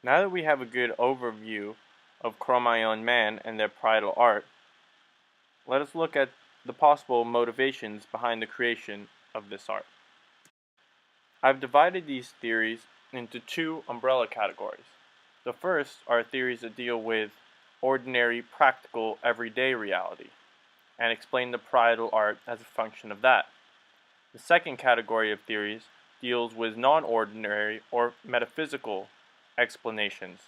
Now that we have a good overview of Cro-Magnon man and their parietal art, let us look at the possible motivations behind the creation of this art. I've divided these theories into two umbrella categories. The first are theories that deal with ordinary, practical, everyday reality, and explain the parietal art as a function of that. The second category of theories deals with non-ordinary or metaphysical explanations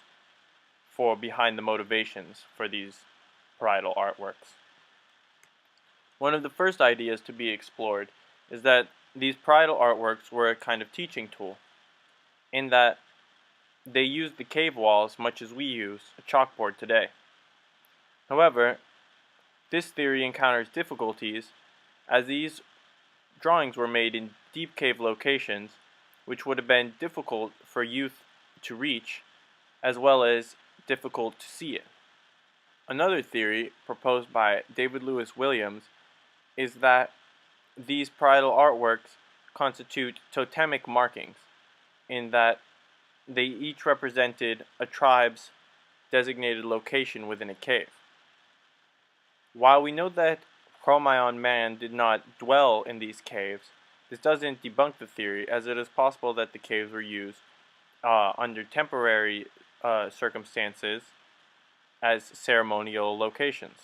for behind the motivations for these parietal artworks. One of the first ideas to be explored is that these parietal artworks were a kind of teaching tool, in that they used the cave walls much as we use a chalkboard today. However, this theory encounters difficulties as these drawings were made in deep cave locations, which would have been difficult for youth to reach, as well as difficult to see it. Another theory proposed by David Lewis Williams is that these parietal artworks constitute totemic markings, in that they each represented a tribe's designated location within a cave. While we know that Cro-Magnon man did not dwell in these caves, this doesn't debunk the theory, as it is possible that the caves were used under temporary circumstances as ceremonial locations.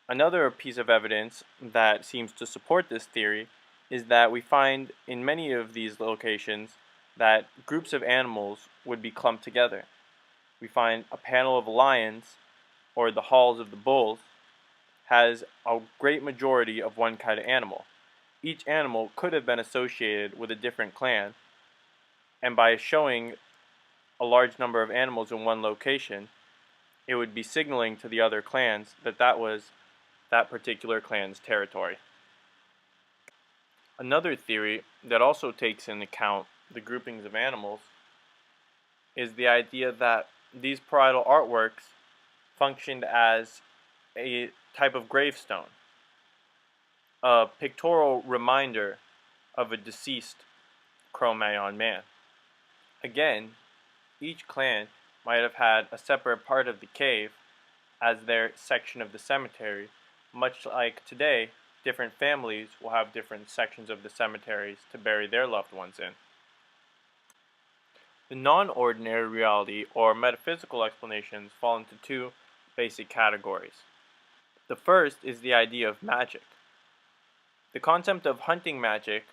Another piece of evidence that seems to support this theory is that we find in many of these locations that groups of animals would be clumped together. We find a panel of lions, or the halls of the bulls, has a great majority of one kind of animal. Each animal could have been associated with a different clan, and by showing a large number of animals in one location, it would be signaling to the other clans that that was that particular clan's territory. Another theory that also takes into account the groupings of animals is the idea that these parietal artworks functioned as a type of gravestone, a pictorial reminder of a deceased Cro-Magnon man. Again, each clan might have had a separate part of the cave as their section of the cemetery, much like today, different families will have different sections of the cemeteries to bury their loved ones in. The non-ordinary reality or metaphysical explanations fall into two basic categories. The first is the idea of magic. The concept of hunting magic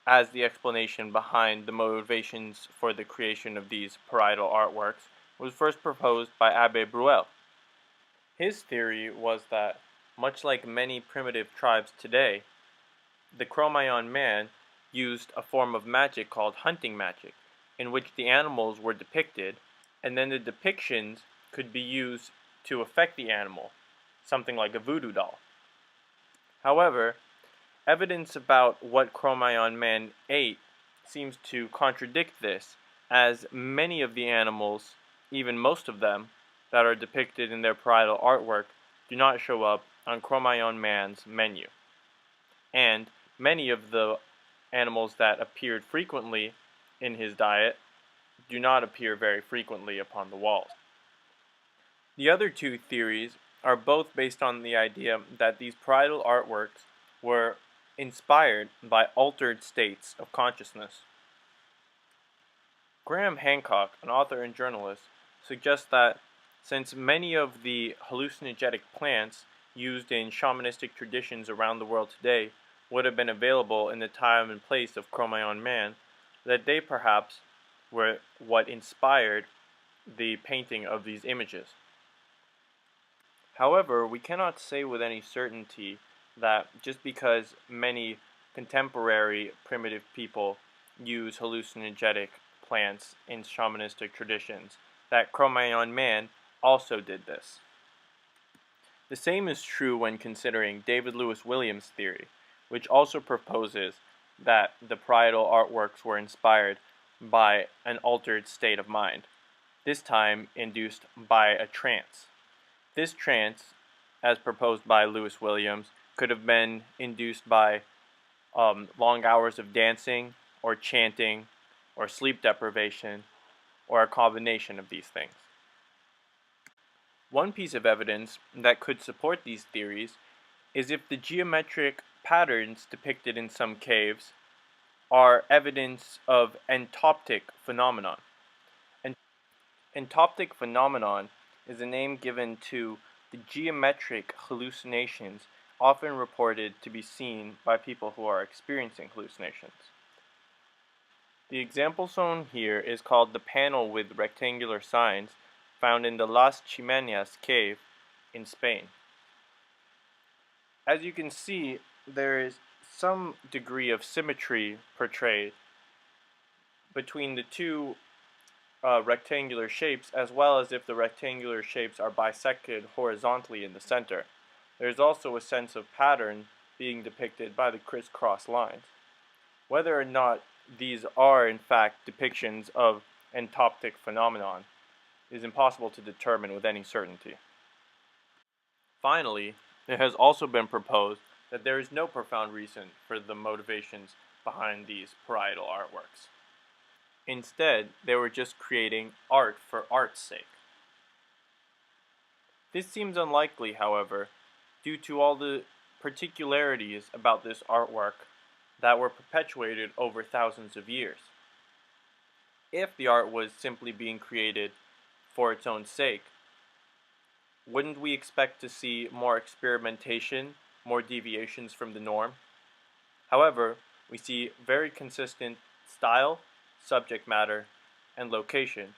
as the explanation behind the motivations for the creation of these parietal artworks was first proposed by Abbé Bruel. His theory was that, much like many primitive tribes today, the Cro-Magnon man used a form of magic called hunting magic, in which the animals were depicted, and then the depictions could be used to affect the animal, something like a voodoo doll. However, evidence about what Cro-Magnon man ate seems to contradict this, as many of the animals, even most of them, that are depicted in their parietal artwork do not show up on Cro-Magnon man's menu. And many of the animals that appeared frequently in his diet do not appear very frequently upon the walls. The other two theories are both based on the idea that these parietal artworks were inspired by altered states of consciousness. Graham Hancock, an author and journalist, suggests that since many of the hallucinogenic plants used in shamanistic traditions around the world today would have been available in the time and place of Cro-Magnon man, that they perhaps were what inspired the painting of these images. However, we cannot say with any certainty that just because many contemporary primitive people use hallucinogenic plants in shamanistic traditions, that Cro-Magnon man also did this. The same is true when considering David Lewis Williams' theory, which also proposes that the parietal artworks were inspired by an altered state of mind, this time induced by a trance. This trance, as proposed by Lewis Williams, could have been induced by long hours of dancing, or chanting, or sleep deprivation, or a combination of these things. One piece of evidence that could support these theories is if the geometric patterns depicted in some caves are evidence of entoptic phenomenon. Entoptic phenomenon is a name given to the geometric hallucinations often reported to be seen by people who are experiencing hallucinations. The example shown here is called the panel with rectangular signs found in the Las Chimeneas cave in Spain. As you can see, there is some degree of symmetry portrayed between the two rectangular shapes, as well as if the rectangular shapes are bisected horizontally in the center. There is also a sense of pattern being depicted by the crisscross lines. Whether or not these are in fact depictions of entoptic phenomenon is impossible to determine with any certainty. Finally, it has also been proposed that there is no profound reason for the motivations behind these parietal artworks. Instead, they were just creating art for art's sake. This seems unlikely, however, due to all the particularities about this artwork that were perpetuated over thousands of years. If the art was simply being created for its own sake, wouldn't we expect to see more experimentation, more deviations from the norm? However, we see very consistent style, subject matter, and location,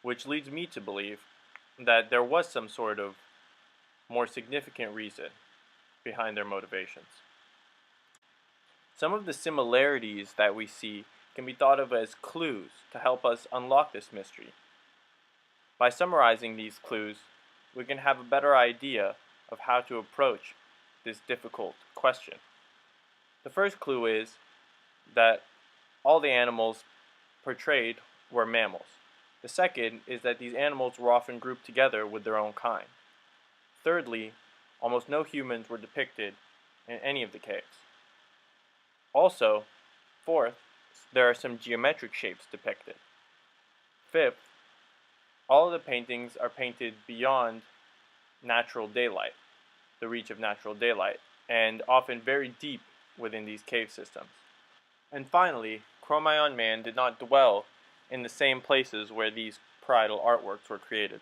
which leads me to believe that there was some sort of more significant reason behind their motivations. Some of the similarities that we see can be thought of as clues to help us unlock this mystery. By summarizing these clues, we can have a better idea of how to approach this difficult question. The first clue is that all the animals portrayed were mammals. The second is that these animals were often grouped together with their own kind. Thirdly, almost no humans were depicted in any of the caves. Also, fourth, there are some geometric shapes depicted. Fifth, all of the paintings are painted beyond natural daylight, the reach of natural daylight, and often very deep within these cave systems. And finally, Cro-Magnon man did not dwell in the same places where these parietal artworks were created.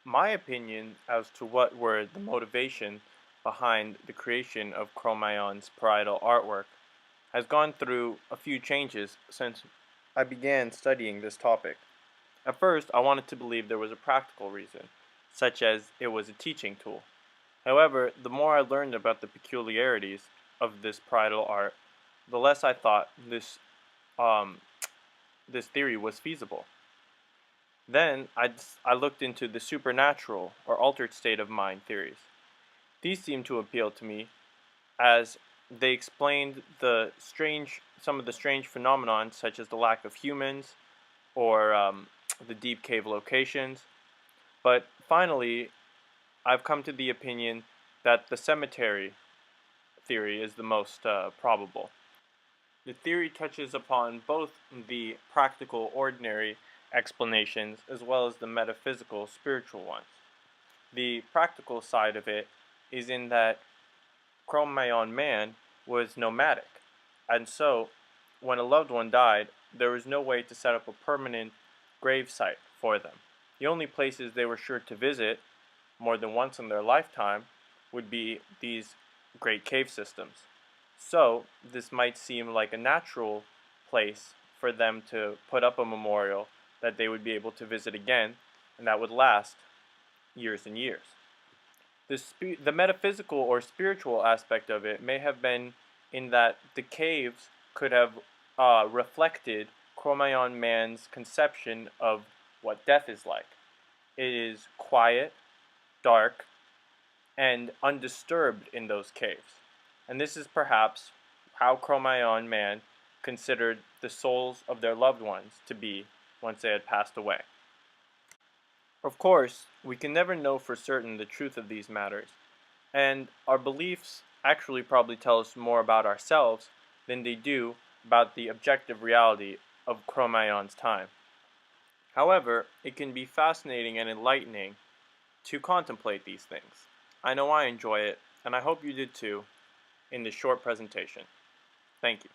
My opinion as to what were the motivation behind the creation of Cro-Magnon's parietal artwork has gone through a few changes since I began studying this topic. At first, I wanted to believe there was a practical reason, such as it was a teaching tool. However, the more I learned about the peculiarities of this parietal art, the less I thought this theory was feasible. Then I looked into the supernatural or altered state of mind theories. These seemed to appeal to me as they explained some of the strange phenomena such as the lack of humans or the deep cave locations. But finally, I've come to the opinion that the cemetery theory is the most probable. The theory touches upon both the practical, ordinary explanations as well as the metaphysical, spiritual ones. The practical side of it is in that Cro-Magnon man was nomadic, and so when a loved one died, there was no way to set up a permanent grave site for them. The only places they were sure to visit more than once in their lifetime would be these great cave systems. So this might seem like a natural place for them to put up a memorial that they would be able to visit again, and that would last years and years. The metaphysical or spiritual aspect of it may have been in that the caves could have reflected Cro-Magnon man's conception of what death is like. It is quiet, dark, and undisturbed in those caves. And this is perhaps how Cro-Magnon man considered the souls of their loved ones to be once they had passed away. Of course, we can never know for certain the truth of these matters, and our beliefs actually probably tell us more about ourselves than they do about the objective reality of Cro-Magnon's time. However, it can be fascinating and enlightening to contemplate these things. I know I enjoy it, and I hope you did too, in this short presentation. Thank you.